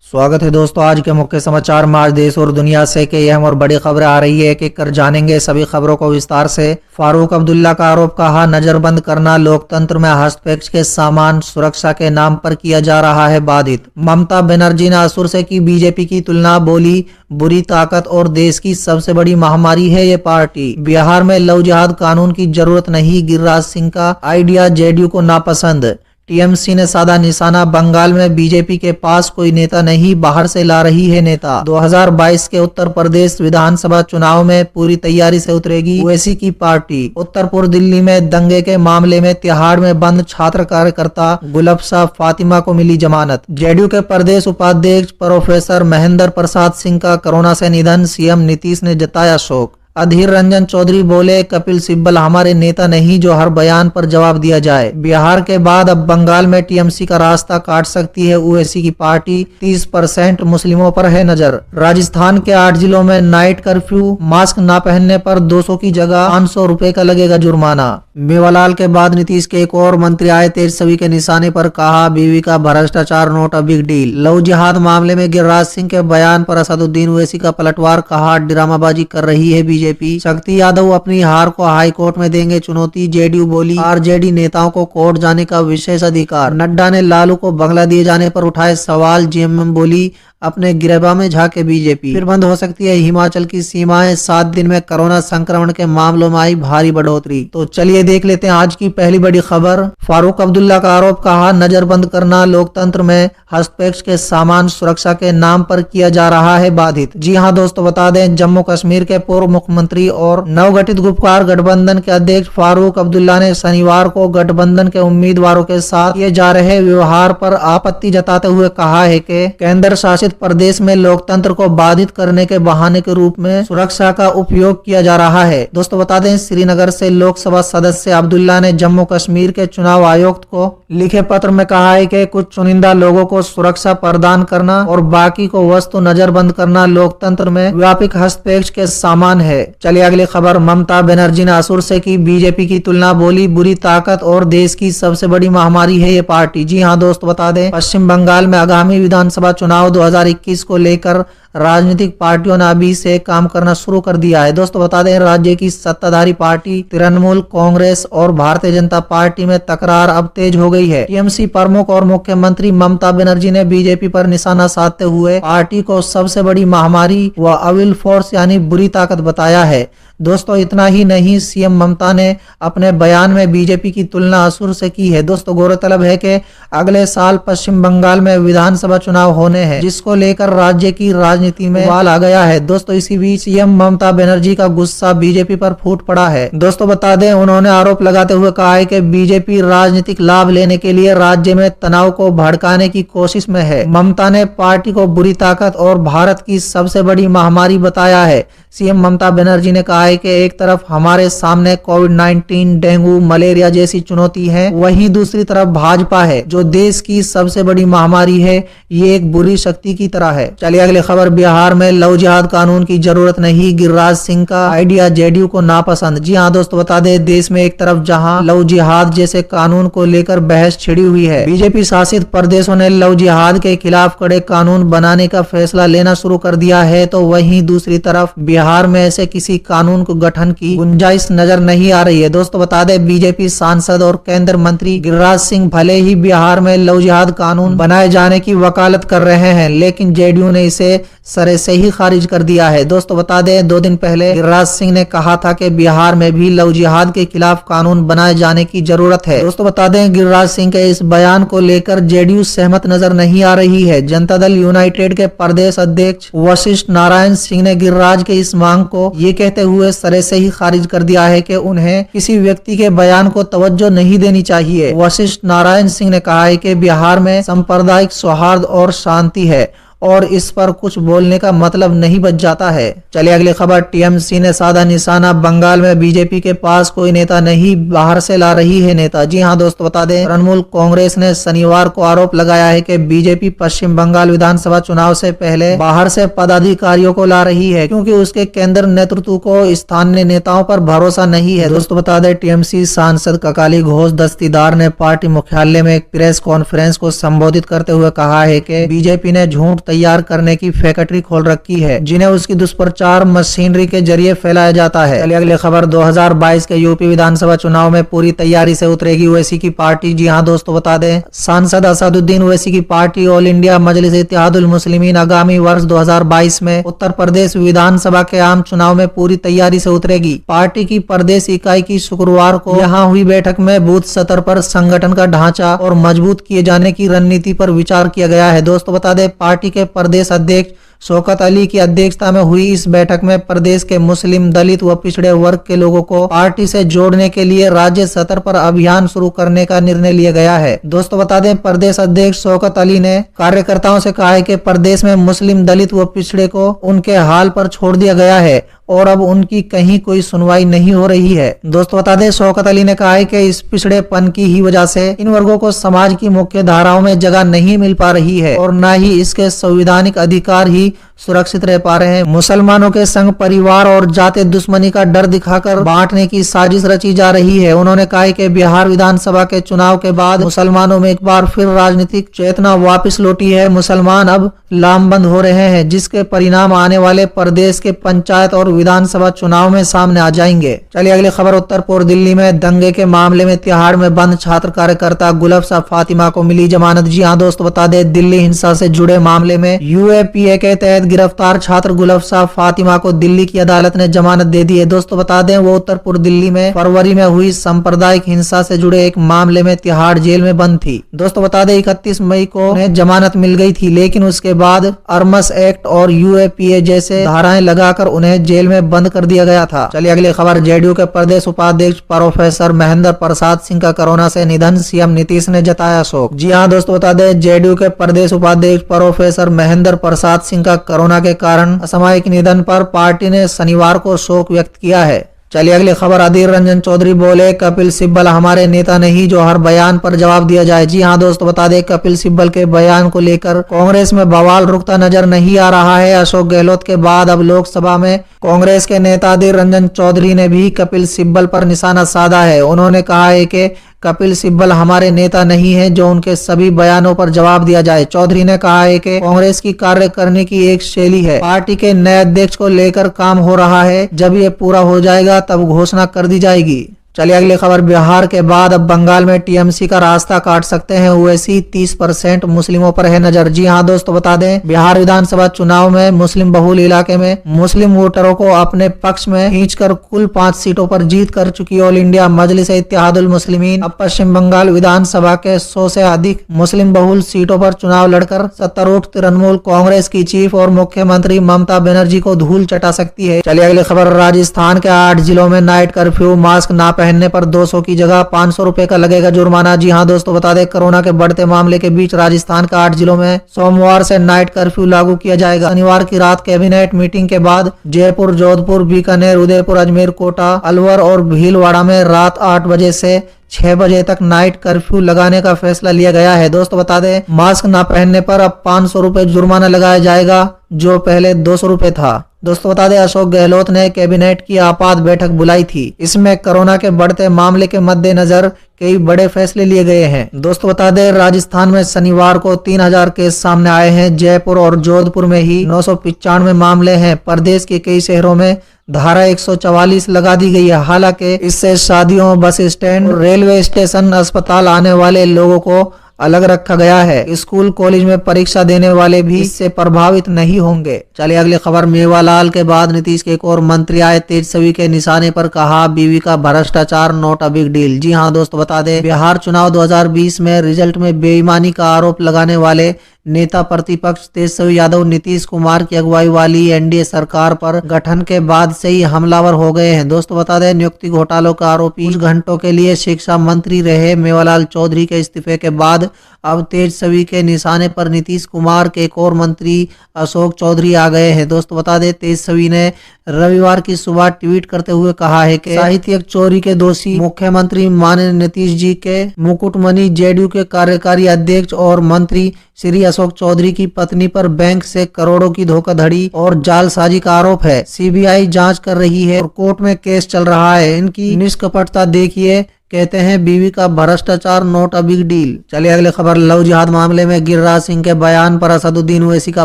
स्वागत है दोस्तों। आज के मुख्य समाचार में आज देश और दुनिया से कई अहम और बड़ी खबरें आ रही है। एक एक कर जानेंगे सभी खबरों को विस्तार से। फारूक अब्दुल्ला का आरोप, कहा नजरबंद करना लोकतंत्र में हस्तक्षेप के सामान सुरक्षा के नाम पर किया जा रहा है बाधित। ममता बनर्जी ने असुर से की बीजेपी की तुलना, बोली बुरी ताकत और देश की सबसे बड़ी महामारी है ये पार्टी। बिहार में लव जिहाद कानून की जरूरत नहीं, गिरिराज सिंह का आइडिया जेडीयू को नापसंद। टीएमसी ने साधा निशाना, बंगाल में बीजेपी के पास कोई नेता नहीं, बाहर से ला रही है नेता। 2022 के उत्तर प्रदेश विधानसभा चुनाव में पूरी तैयारी से उतरेगी ओवैसी की पार्टी। उत्तर पूर्व दिल्ली में दंगे के मामले में तिहाड़ में बंद छात्र कार्यकर्ता गुलबशा फातिमा को मिली जमानत। जेडीयू के प्रदेश उपाध्यक्ष प्रोफेसर महेंद्र प्रसाद सिंह का कोरोना से निधन, सीएम नीतीश ने जताया शोक। अधीर रंजन चौधरी बोले, कपिल सिब्बल हमारे नेता नहीं जो हर बयान पर जवाब दिया जाए। बिहार के बाद अब बंगाल में टीएमसी का रास्ता काट सकती है ओवैसी की पार्टी, 30% मुस्लिमों पर है नजर। राजस्थान के 8 जिलों में नाइट कर्फ्यू, मास्क न पहनने पर 200 की जगह 500 रुपए का लगेगा जुर्माना। मेवालाल के बाद नीतीश के एक और मंत्री आए तेजस्वी के निशाने पर, कहा बीवी का भ्रष्टाचार note a big deal. Love जिहाद मामले में गिरिराज सिंह के बयान पर असदुद्दीन ओवैसी का पलटवार, कहा ड्रामाबाजी कर रही है बीजेपी। शक्ति यादव अपनी हार को हाई कोर्ट में देंगे चुनौती, जेडीयू बोली आरजेडी नेताओं को कोर्ट जाने का विशेष अधिकार। नड्डा ने लालू को बंगला दिए जाने पर उठाए सवाल, जेएमएम बोली अपने गिरबा में झांके बीजेपी। फिर बंद हो सकती है हिमाचल की सीमाएं, 7 दिन में कोरोना संक्रमण के मामलों में आई भारी बढ़ोतरी। तो चलिए देख लेते हैं आज की पहली बड़ी खबर। फारूक अब्दुल्ला का आरोप, कहा नजरबंद करना लोकतंत्र में हस्तक्षेप के सामान सुरक्षा के नाम पर किया जा रहा है बाधित। जी हां दोस्तों, बता दें जम्मू कश्मीर के पूर्व मुख्यमंत्री और नवगठित गुपकार गठबंधन के अध्यक्ष फारूक अब्दुल्ला ने शनिवार को गठबंधन के उम्मीदवारों के साथ किए जा रहे व्यवहार पर आपत्ति जताते हुए कहा है कि केंद्र शासित प्रदेश में लोकतंत्र को बाधित करने के बहाने के रूप में सुरक्षा का उपयोग किया जा रहा है। दोस्तों बता दें, श्रीनगर से लोकसभा सदस्य अब्दुल्ला ने जम्मू कश्मीर के चुनाव आयुक्त को लिखे पत्र में कहा है कि कुछ चुनिंदा लोगों को सुरक्षा प्रदान करना और बाकी को वस्तु नजरबंद करना लोकतंत्र में व्यापक हस्तक्षेप के सामान है। चलिए अगली खबर। ममता बनर्जी ने असुर से की बीजेपी की तुलना, बोली बुरी ताकत और देश की सबसे बड़ी महामारी है ये पार्टी। जी हाँ दोस्तों, बता दें पश्चिम बंगाल में आगामी विधानसभा चुनाव 2021 को लेकर राजनीतिक पार्टियों ने अभी से काम करना शुरू कर दिया है। दोस्तों बता दें, राज्य की सत्ताधारी पार्टी तृणमूल कांग्रेस और भारतीय जनता पार्टी में तकरार अब तेज हो गई है। टीएमसी प्रमुख और मुख्यमंत्री ममता बनर्जी ने बीजेपी पर निशाना साधते हुए पार्टी को सबसे बड़ी महामारी व अविल फोर्स यानी बुरी ताकत बताया है। दोस्तों इतना ही नहीं, सीएम ममता ने अपने बयान में बीजेपी की तुलना असुर से की है। दोस्तों गौरतलब है कि अगले साल पश्चिम बंगाल में विधानसभा चुनाव होने हैं, जिसको लेकर राज्य की राजनीति में उबाल आ गया है। दोस्तों इसी बीच सीएम ममता बनर्जी का गुस्सा बीजेपी पर फूट पड़ा है। दोस्तों बता दें, उन्होंने आरोप लगाते हुए कहा है कि बीजेपी राजनीतिक लाभ लेने के लिए राज्य में तनाव को भड़काने की कोशिश में है। ममता ने पार्टी को बुरी ताकत और भारत की सबसे बड़ी महामारी बताया है। सीएम ममता बनर्जी ने कहा है कि एक तरफ हमारे सामने कोविड-19, डेंगू, मलेरिया जैसी चुनौती है, वहीं दूसरी तरफ भाजपा है जो देश की सबसे बड़ी महामारी है। ये एक बुरी शक्ति की तरह है। चलिए अगली खबर। बिहार में लव जिहाद कानून की जरूरत नहीं, गिरिराज सिंह का आइडिया जेडीयू को नापसंद। जी हाँ दोस्तों, बता दें देश में एक तरफ जहां लव जिहाद जैसे कानून को लेकर बहस छिड़ी हुई है, बीजेपी शासित प्रदेशों ने लव जिहाद के खिलाफ कड़े कानून बनाने का फैसला लेना शुरू कर दिया है, तो वहीं दूसरी तरफ बिहार में ऐसे किसी कानून को गठन की गुंजाइश नजर नहीं आ रही है। दोस्तों बता दें, बीजेपी सांसद और केंद्रीय मंत्री गिरिराज सिंह भले ही बिहार में लव जिहाद कानून बनाए जाने की वकालत कर रहे हैं, लेकिन जेडीयू ने इसे सरे से ही खारिज कर दिया है। दोस्तों बता दें, 2 दिन पहले गिरिराज सिंह ने कहा था कि बिहार में भी लव जिहाद के खिलाफ कानून बनाए जाने की जरूरत है। दोस्तों बता दें, गिरिराज सिंह के इस बयान को लेकर जेडीयू सहमत नजर नहीं आ रही है। जनता दल यूनाइटेड के प्रदेश अध्यक्ष वशिष्ठ नारायण सिंह ने गिरिराज के इस मांग को ये कहते हुए सरे से ही खारिज कर दिया है कि उन्हें किसी व्यक्ति के बयान को तवज्जो नहीं देनी चाहिए। वशिष्ठ नारायण सिंह ने कहा है कि बिहार में सांप्रदायिक सौहार्द और शांति है और इस पर कुछ बोलने का मतलब नहीं बच जाता है। चलिए अगली खबर। टीएमसी ने साधा निशाना, बंगाल में बीजेपी के पास कोई नेता नहीं, बाहर से ला रही है नेता। जी हां दोस्तों, बता दें तृणमूल कांग्रेस ने शनिवार को आरोप लगाया है कि बीजेपी पश्चिम बंगाल विधानसभा चुनाव से पहले बाहर से पदाधिकारियों को ला रही है, क्योंकि उसके केंद्र नेतृत्व को स्थानीय नेताओं पर भरोसा नहीं है। दोस्तों बता दें, टीएमसी सांसद ककाली घोष दस्तीदार ने पार्टी मुख्यालय में एक प्रेस कॉन्फ्रेंस को संबोधित करते हुए कहा है कि बीजेपी ने झूठ तैयार करने की फैक्ट्री खोल रखी है, जिन्हें उसकी दुष्प्रचार मशीनरी के जरिए फैलाया जाता है। चलिए अगली खबर, 2022 के यूपी विधानसभा चुनाव में पूरी तैयारी से उतरेगी ओवैसी की पार्टी। जी हाँ दोस्तों, बता दें सांसद असदुद्दीन ओवैसी की पार्टी ऑल इंडिया मजलिस इत्तेहादुल मुस्लिमीन आगामी वर्ष 2022 में उत्तर प्रदेश विधानसभा के आम चुनाव में पूरी तैयारी से उतरेगी। पार्टी की प्रदेश इकाई की शुक्रवार को यहाँ हुई बैठक में बूथ स्तर पर संगठन का ढांचा और मजबूत किए जाने की रणनीति पर विचार किया गया है। दोस्तों बता दें, पार्टी के प्रदेश अध्यक्ष शौकत अली की अध्यक्षता में हुई इस बैठक में प्रदेश के मुस्लिम, दलित व पिछड़े वर्ग के लोगों को पार्टी से जोड़ने के लिए राज्य स्तर पर अभियान शुरू करने का निर्णय लिया गया है। दोस्तों बता दें, प्रदेश अध्यक्ष शौकत अली ने कार्यकर्ताओं से कहा है कि प्रदेश में मुस्लिम, दलित व पिछड़े को उनके हाल पर छोड़ दिया गया है और अब उनकी कहीं कोई सुनवाई नहीं हो रही है। दोस्तों बता दें, शौकत अली ने कहा है कि इस पिछड़ेपन की ही वजह से इन वर्गों को समाज की मुख्य धाराओं में जगह नहीं मिल पा रही है और न ही इसके संवैधानिक अधिकार ही सुरक्षित रह पा रहे हैं। मुसलमानों के संग परिवार और जाति दुश्मनी का डर दिखाकर बांटने की साजिश रची जा रही है। उन्होंने कहा कि बिहार विधानसभा के चुनाव के बाद मुसलमानों में एक बार फिर राजनीतिक चेतना वापस लौटी है। मुसलमान अब लामबंद हो रहे हैं, जिसके परिणाम आने वाले प्रदेश के पंचायत और विधानसभा चुनाव में सामने आ जाएंगे। चलिए अगली खबर, उत्तर पूर्व दिल्ली में दंगे के मामले में तिहाड़ में बंद छात्र कार्यकर्ता गुलाब शाह फातिमा को मिली जमानत। जी हाँ दोस्तों बता दें, दिल्ली हिंसा से जुड़े मामले में यूएपीए के तहत गिरफ्तार छात्र गुलाब शाह फातिमा को दिल्ली की अदालत ने जमानत दे दी है। दोस्तों बता दें, वो उत्तर पूर्व दिल्ली में फरवरी में हुई सांप्रदायिक हिंसा से जुड़े एक मामले में तिहाड़ जेल में बंद थी। दोस्तों बता दें, 31 मई को उन्हें जमानत मिल गई थी, लेकिन उसके बाद आर्म्स एक्ट और यूएपीए जैसे धाराएं लगाकर उन्हें जेल में बंद कर दिया गया था। चलिए अगली खबर, जेडीयू के प्रदेश उपाध्यक्ष प्रोफेसर महेंद्र प्रसाद सिंह का कोरोना से निधन, सीएम नीतीश ने जताया शोक। जी हाँ दोस्तों बता दें, जेडीयू के प्रदेश उपाध्यक्ष प्रोफेसर महेंद्र प्रसाद सिंह का कोरोना के कारण असामयिक निधन पर पार्टी ने शनिवार को शोक व्यक्त किया है। चलिए अगली खबर, अधीर रंजन चौधरी बोले कपिल सिब्बल हमारे नेता नहीं जो हर बयान पर जवाब दिया जाए। जी हाँ दोस्तों बता दें, कपिल सिब्बल के बयान को लेकर कांग्रेस में बवाल रुकता नजर नहीं आ रहा है। अशोक गहलोत के बाद अब लोकसभा में कांग्रेस के नेता अधीर रंजन चौधरी ने भी कपिल सिब्बल पर निशाना साधा है। उन्होंने कहा है कि कपिल सिब्बल हमारे नेता नहीं है जो उनके सभी बयानों पर जवाब दिया जाए। चौधरी ने कहा है कि कांग्रेस की कार्य करने की एक शैली है, पार्टी के नए अध्यक्ष को लेकर काम हो रहा है, जब ये पूरा हो जाएगा तब घोषणा कर दी जाएगी। चलिए अगली खबर, बिहार के बाद अब बंगाल में टीएमसी का रास्ता काट सकते हैं ओवैसी, 30% मुस्लिमों पर है नजर। जी हाँ दोस्तों बता दें, बिहार विधानसभा चुनाव में मुस्लिम बहुल इलाके में मुस्लिम वोटरों को अपने पक्ष में खींचकर कुल 5 सीटों पर जीत कर चुकी ऑल इंडिया मजलिस इत्तेहादुल मुस्लिमीन अब पश्चिम बंगाल विधानसभा के 100 से अधिक मुस्लिम बहुल सीटों पर चुनाव लड़कर सत्तारूढ़ तृणमूल कांग्रेस की चीफ और मुख्यमंत्री ममता बनर्जी को धूल चटा सकती है। चलिए अगली खबर, राजस्थान के 8 जिलों में नाइट कर्फ्यू, मास्क ना पहनने पर 200 की जगह 500 रुपए का लगेगा जुर्माना। जी हाँ दोस्तों बता दें, कोरोना के बढ़ते मामले के बीच राजस्थान के 8 जिलों में सोमवार से नाइट कर्फ्यू लागू किया जाएगा। शनिवार की रात कैबिनेट मीटिंग के बाद जयपुर, जोधपुर, बीकानेर, उदयपुर, अजमेर, कोटा, अलवर और भीलवाड़ा में रात 8 बजे से 6 बजे तक नाइट कर्फ्यू लगाने का फैसला लिया गया है। दोस्तों बता दें, मास्क ना पहनने पर अब 500 रुपए जुर्माना लगाया जाएगा, जो पहले 200 रुपए था। दोस्तों बता दें, अशोक गहलोत ने कैबिनेट की आपात बैठक बुलाई थी। इसमें कोरोना के बढ़ते मामले के मद्देनजर कई बड़े फैसले लिए गए हैं। दोस्तों बता दें, राजस्थान में शनिवार को 3000 केस सामने आए हैं। जयपुर और जोधपुर में ही 995 मामले हैं। प्रदेश के कई शहरों में धारा 144 लगा दी गई है। हालांकि इससे शादियों, बस स्टैंड, रेलवे स्टेशन, अस्पताल आने वाले लोगों को अलग रखा गया है। स्कूल कॉलेज में परीक्षा देने वाले भी इससे प्रभावित नहीं होंगे। चलिए अगली खबर, मेवालाल के बाद नीतीश के एक और मंत्री आए तेजस्वी के निशाने पर, कहा बीवी का भ्रष्टाचार नॉट अ बिग डील। जी हाँ दोस्तों बता दें, बिहार चुनाव 2020 में रिजल्ट में बेईमानी का आरोप लगाने वाले नेता प्रतिपक्ष तेजस्वी यादव नीतीश कुमार की अगुवाई वाली एनडीए सरकार पर गठन के बाद से ही हमलावर हो गए हैं। दोस्तों बता दें, नियुक्ति घोटालों का आरोपी कुछ घंटों के लिए शिक्षा मंत्री रहे मेवालाल चौधरी के इस्तीफे के बाद अब तेजस्वी के निशाने पर नीतीश कुमार के एक और मंत्री अशोक चौधरी आ गए हैं। दोस्तों बता दें, तेजस्वी ने रविवार की सुबह ट्वीट करते हुए कहा है कि साहित्यिक चोरी के दोषी मुख्यमंत्री माननीय नीतीश जी के मुकुटमणि जेडीयू के कार्यकारी अध्यक्ष और मंत्री श्री अशोक चौधरी की पत्नी पर बैंक से करोड़ों की धोखाधड़ी और जालसाजी का आरोप है। सीबीआई जांच कर रही है और कोर्ट में केस चल रहा है। इनकी निष्कपटता देखिए कहते हैं बीवी का भ्रष्टाचार नॉट अ बिग डील। चलिए अगले खबर, लव जिहाद मामले में गिरिराज सिंह के बयान पर असदुद्दीन ओवैसी का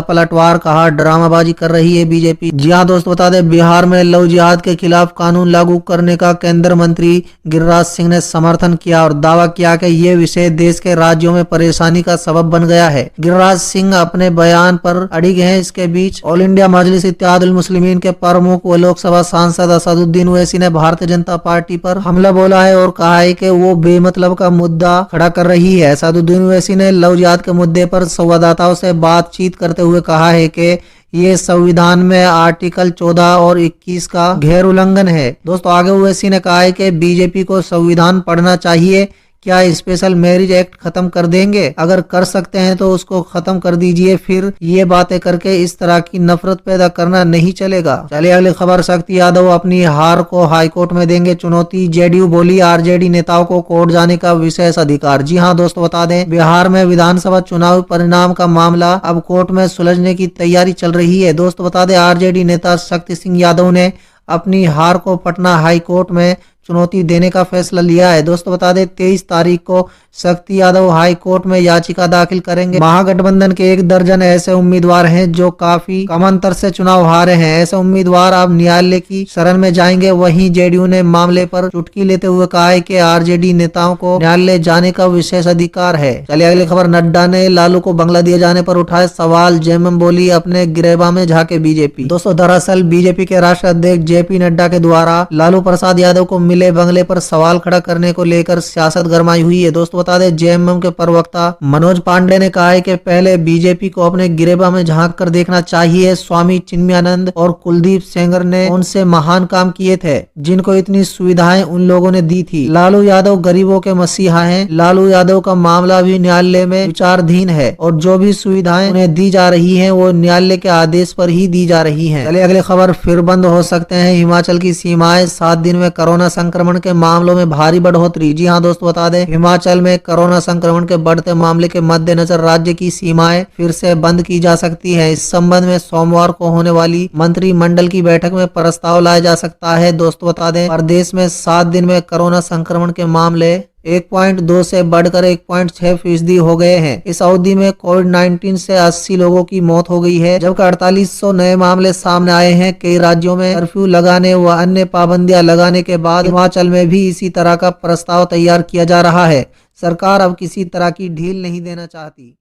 पलटवार, कहा ड्रामाबाजी कर रही है बीजेपी। जी हां दोस्त, बता दें बिहार में लव जिहाद के खिलाफ कानून लागू करने का केंद्रीय मंत्री गिरिराज सिंह ने समर्थन किया और दावा किया कि ये विषय देश के राज्यों में परेशानी का सबब बन गया है। गिरिराज सिंह अपने बयान पर अड़िग हैं। इसके बीच ऑल इंडिया मजलिस इत्तेहादुल मुस्लिमीन के प्रमुख व लोकसभा सांसद असदुद्दीन ओवैसी ने भारतीय जनता पार्टी पर हमला बोला है और कहा है कि वो बेमतलब का मुद्दा खड़ा कर रही है। असदुद्दीन ओवैसी ने लव जिहाद के मुद्दे पर संवाददाताओं से बातचीत करते हुए कहा है कि ये संविधान में आर्टिकल 14 और 21 का गैर उल्लंघन है। दोस्तों आगे ओवैसी ने कहा है कि बीजेपी को संविधान पढ़ना चाहिए। क्या स्पेशल मैरिज एक्ट खत्म कर देंगे? अगर कर सकते हैं तो उसको खत्म कर दीजिए, फिर ये बातें करके इस तरह की नफरत पैदा करना नहीं चलेगा। चलिए अगली खबर, शक्ति यादव अपनी हार को हाईकोर्ट में देंगे चुनौती। जेडीयू बोली आरजेडी नेताओं को कोर्ट जाने का विशेष अधिकार। जी हां दोस्तों, बता दें बिहार में विधानसभा चुनाव परिणाम का मामला अब कोर्ट में सुलझने की तैयारी चल रही है। दोस्तों बता दें आरजेडी नेता शक्ति सिंह यादव ने अपनी हार को पटना हाई कोर्ट में चुनौती देने का फैसला लिया है। दोस्तों बता दें 23 तारीख को शक्ति यादव हाई कोर्ट में याचिका दाखिल करेंगे। महागठबंधन के 1 दर्जन ऐसे उम्मीदवार हैं जो काफी कम अंतर से चुनाव हारे हैं। ऐसे उम्मीदवार अब न्यायालय की शरण में जाएंगे। वहीं जेडीयू ने मामले पर चुटकी लेते हुए कहा है कि आरजेडी नेताओं को न्यायालय जाने का विशेष अधिकार है। चलिए अगली खबर, नड्डा ने लालू को बंगला दिए जाने पर उठाए सवाल। जेएमएम बोली अपने गिरेबा में झाके बीजेपी। दोस्तों दरअसल बीजेपी के राष्ट्रीय अध्यक्ष जेपी नड्डा के द्वारा लालू प्रसाद यादव को मिले बंगले पर सवाल खड़ा करने को लेकर सियासत गरमाई हुई है। दोस्तों बता दें जेएमएम के प्रवक्ता मनोज पांडे ने कहा है कि पहले बीजेपी को अपने गिरेबा में झांक कर देखना चाहिए। स्वामी चिन्मयानंद और कुलदीप सेंगर ने उनसे महान काम किए थे, जिनको इतनी सुविधाएं उन लोगों ने दी थी। लालू यादव गरीबों के मसीहा हैं। लालू यादव का मामला भी न्यायालय में विचाराधीन है और जो भी सुविधाएं उन्हें दी जा रही है वो न्यायालय के आदेश पर ही दी जा रही है। चलिए अगली खबर, फिर बंद हो सकते हैं हिमाचल की सीमाएं। 7 दिन में कोरोना संक्रमण के मामलों में भारी बढ़ोतरी। जी हां दोस्तों, बता दें हिमाचल में कोरोना संक्रमण के बढ़ते मामले के मद्देनजर राज्य की सीमाएं फिर से बंद की जा सकती हैं। इस संबंध में सोमवार को होने वाली मंत्रिमंडल की बैठक में प्रस्ताव लाया जा सकता है। दोस्तों बता दें प्रदेश में 7 दिन में कोरोना संक्रमण के मामले 1.2 से बढ़कर 1.6% हो गए हैं। इस अवधि में कोविड-19 से 80 लोगों की मौत हो गई है, जबकि 4800 नए मामले सामने आए हैं। कई राज्यों में कर्फ्यू लगाने व अन्य पाबंदियां लगाने के बाद हिमाचल में भी इसी तरह का प्रस्ताव तैयार किया जा रहा है। सरकार अब किसी तरह की ढील नहीं देना चाहती।